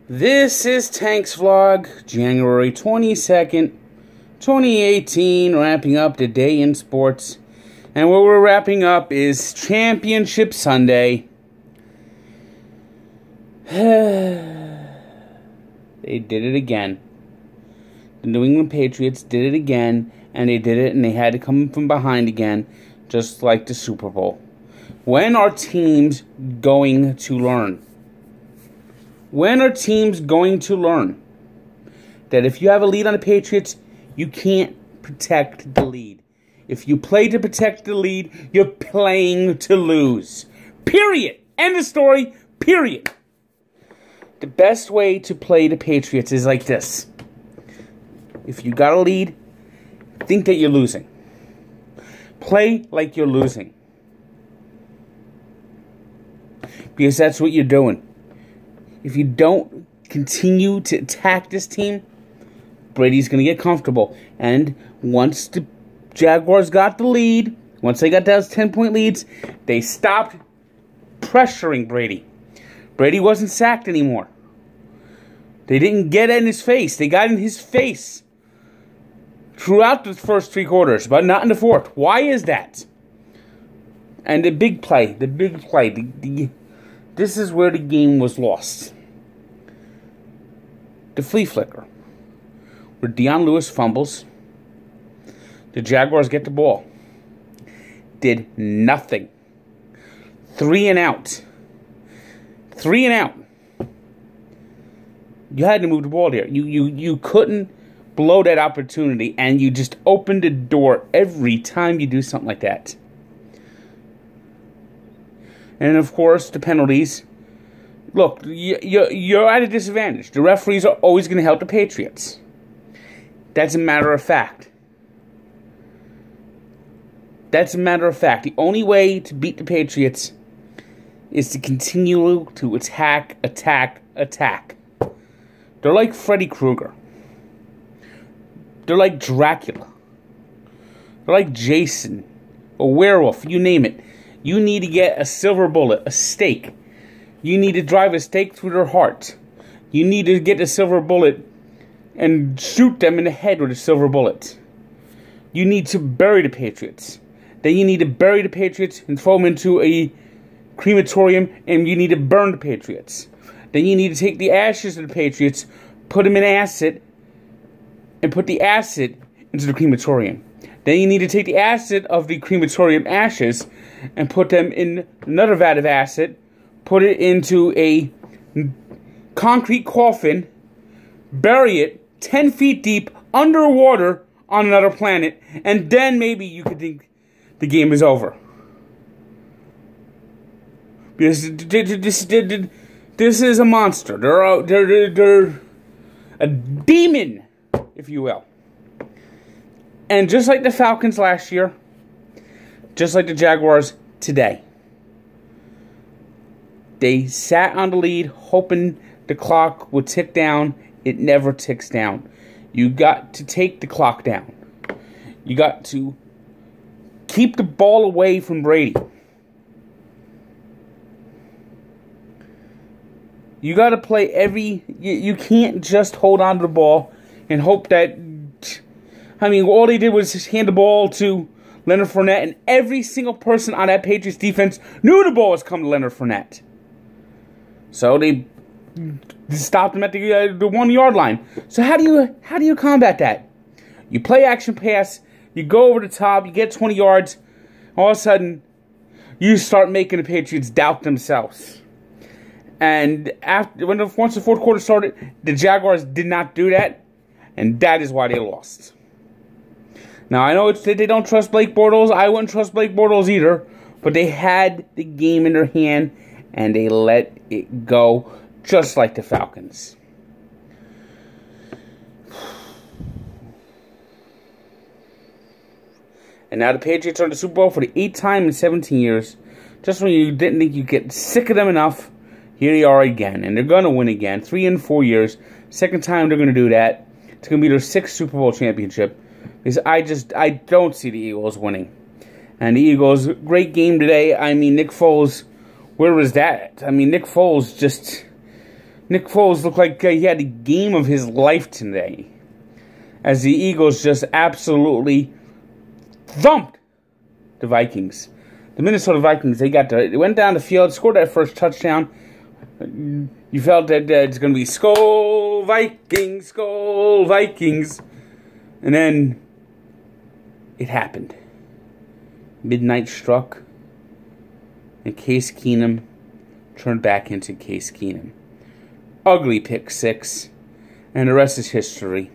This is Tank's Vlog, January 22nd, 2018, wrapping up the day in sports. And what we're wrapping up is Championship Sunday. They did it again. The New England Patriots did it again, and they did it, and they had to come from behind again, just like the Super Bowl. When are teams going to learn? When are teams going to learn that if you have a lead on the Patriots, you can't protect the lead? If you play to protect the lead, you're playing to lose. Period. End of story. Period. The best way to play the Patriots is like this. If you got a lead, think that you're losing. Play like you're losing. Because that's what you're doing. If you don't continue to attack this team, Brady's going to get comfortable. And once the Jaguars got the lead, once they got those 10-point leads, they stopped pressuring Brady. Brady wasn't sacked anymore. They didn't get in his face. They got in his face throughout the first three quarters, but not in the fourth. Why is that? And the big play, this is where the game was lost. The flea flicker, where Dion Lewis fumbles. The Jaguars get the ball. Did nothing. 3 and out. 3 and out. You had to move the ball there. You couldn't blow that opportunity, and you just opened the door every time you do something like that. And, of course, the penalties. Look, you're at a disadvantage. The referees are always going to help the Patriots. That's a matter of fact. That's a matter of fact. The only way to beat the Patriots is to continue to attack. They're like Freddy Krueger. They're like Dracula. They're like Jason. A werewolf, you name it. You need to get a silver bullet, a stake. You need to drive a stake through their heart. You need to get a silver bullet and shoot them in the head with a silver bullet. You need to bury the Patriots. Then you need to bury the Patriots and throw them into a crematorium, and you need to burn the Patriots. Then you need to take the ashes of the Patriots, put them in acid, and put the acid into the crematorium. Then you need to take the acid of the crematorium ashes and put them in another vat of acid, put it into a concrete coffin, bury it 10 feet deep underwater on another planet, and then maybe you could think the game is over. Because this is a monster. They're a demon, if you will. And just like the Falcons last year, just like the Jaguars today, they sat on the lead hoping the clock would tick down. It never ticks down. You got to take the clock down. You got to keep the ball away from Brady. You got to play every... You can't just hold on to the ball and hope that... I mean, all they did was hand the ball to Leonard Fournette, and every single person on that Patriots defense knew the ball was coming to Leonard Fournette. So they stopped him at the 1-yard line. So how do you combat that? You play action pass, you go over the top, you get 20 yards, all of a sudden you start making the Patriots doubt themselves. And once the fourth quarter started, the Jaguars did not do that, and that is why they lost. Now, I know they don't trust Blake Bortles. I wouldn't trust Blake Bortles either. But they had the game in their hand, and they let it go, just like the Falcons. And now the Patriots are in the Super Bowl for the 8th time in 17 years. Just when you didn't think you'd get sick of them enough, here they are again. And they're going to win again. 3 in 4 years. Second time they're going to do that. It's going to be their 6th Super Bowl championship. Because I don't see the Eagles winning. And the Eagles, great game today. I mean, Nick Foles, where was that? I mean, Nick Foles just Nick Foles looked like he had the game of his life today, as the Eagles just absolutely thumped the Vikings. The Minnesota Vikings, they went down the field, scored that first touchdown. You felt that it's going to be Skol Vikings, Skol Vikings. And then it happened. Midnight struck, and Case Keenum turned back into Case Keenum. Ugly pick six, and the rest is history.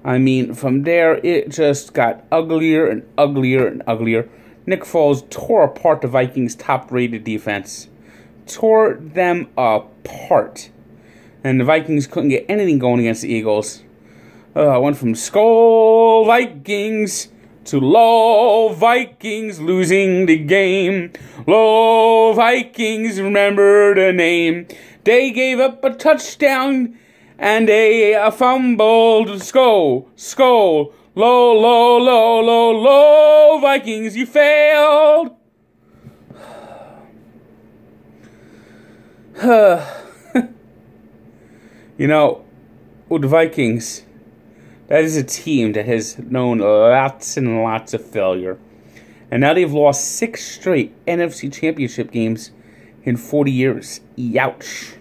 I mean, from there, it just got uglier and uglier and uglier. Nick Foles tore apart the Vikings' top-rated defense. Tore them apart. And the Vikings couldn't get anything going against the Eagles. I went from Skol Vikings to low Vikings losing the game. Low Vikings, remember the name. They gave up a touchdown and a fumbled. Skol, low Vikings, you failed. You know, with the Vikings, that is a team that has known lots and lots of failure. And now they've lost 6 straight NFC Championship games in 40 years. Youch.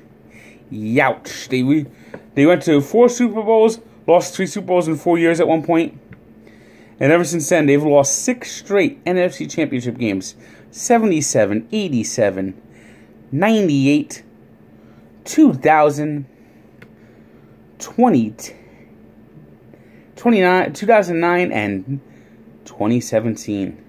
Youch. They went to 4 Super Bowls, lost 3 Super Bowls in 4 years at one point. And ever since then, they've lost 6 straight NFC Championship games. 77, 87, 98, 2000, 2009, and 2017.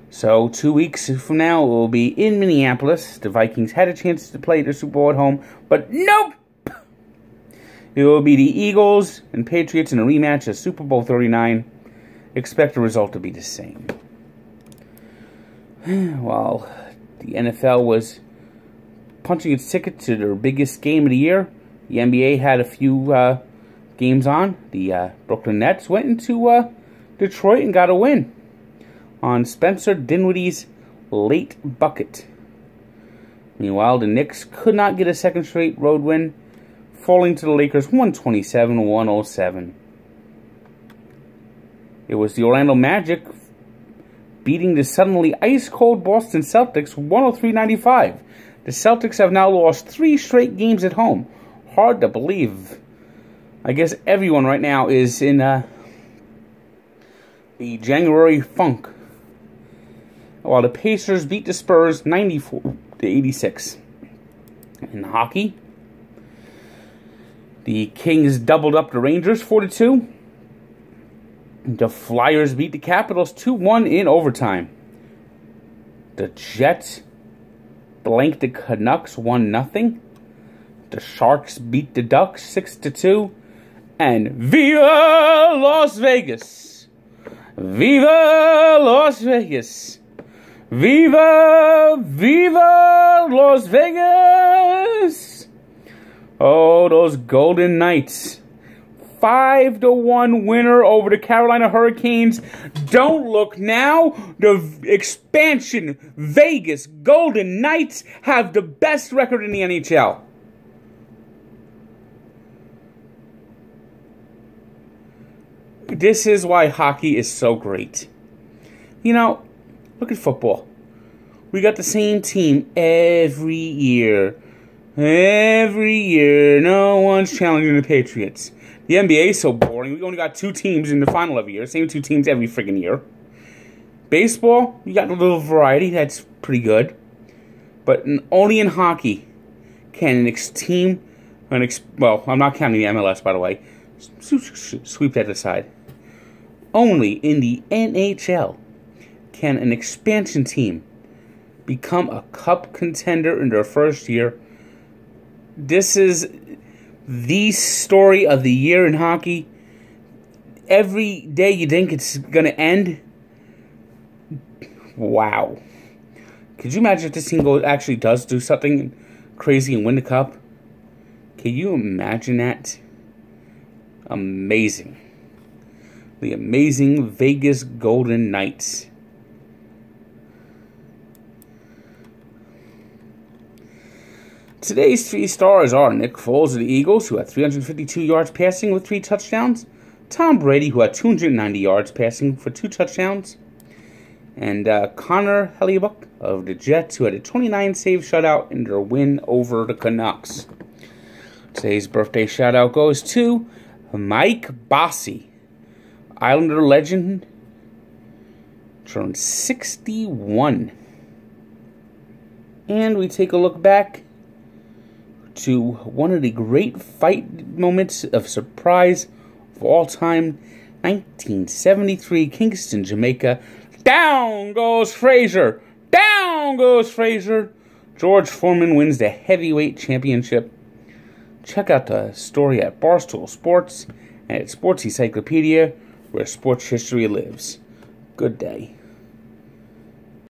So 2 weeks from now, we'll be in Minneapolis. The Vikings had a chance to play the Super Bowl at home, but nope! It will be the Eagles and Patriots in a rematch of Super Bowl 39. Expect the result to be the same. While the NFL was punching its ticket to their biggest game of the year, the NBA had a few games on. The Brooklyn Nets went into Detroit and got a win on Spencer Dinwiddie's late bucket. Meanwhile, the Knicks could not get a second straight road win, falling to the Lakers 127-107. It was the Orlando Magic beating the suddenly ice-cold Boston Celtics 103-95. The Celtics have now lost 3 straight games at home. Hard to believe. I guess everyone right now is in the January funk. While the Pacers beat the Spurs 94-86. In hockey, the Kings doubled up the Rangers 4-2. The Flyers beat the Capitals 2-1 in overtime. The Jets blanked the Canucks 1-0. The Sharks beat the Ducks 6-2. And Viva Las Vegas! Viva Las Vegas! Viva Las Vegas! Oh, those Golden Knights. 5-1 winner over the Carolina Hurricanes. Don't look now. The expansion Vegas Golden Knights have the best record in the NHL. This is why hockey is so great. You know, look at football. We got the same team every year. Every year. No one's challenging the Patriots. The NBA is so boring. We only got 2 teams in the final every year. Same 2 teams every friggin' year. Baseball, you got a little variety. That's pretty good. But only in hockey can well, I'm not counting the MLS, by the way. Sweep that aside. Only in the NHL can an expansion team become a cup contender in their first year. This is the story of the year in hockey. Every day you think it's going to end. Wow. Could you imagine if this team actually does do something crazy and win the cup? Can you imagine that? Amazing. The amazing Vegas Golden Knights. Today's 3 stars are Nick Foles of the Eagles, who had 352 yards passing with 3 touchdowns. Tom Brady, who had 290 yards passing for 2 touchdowns. And Connor Hellebuyck of the Jets, who had a 29-save shutout in their win over the Canucks. Today's birthday shout-out goes to Mike Bossy, Islander legend, turned 61. And we take a look back to one of the great fight moments of surprise of all time, 1973, Kingston, Jamaica. Down goes Frazier! Down goes Frazier! George Foreman wins the heavyweight championship. Check out the story at Barstool Sports and at Sports Encyclopedia, where sports history lives. Good day.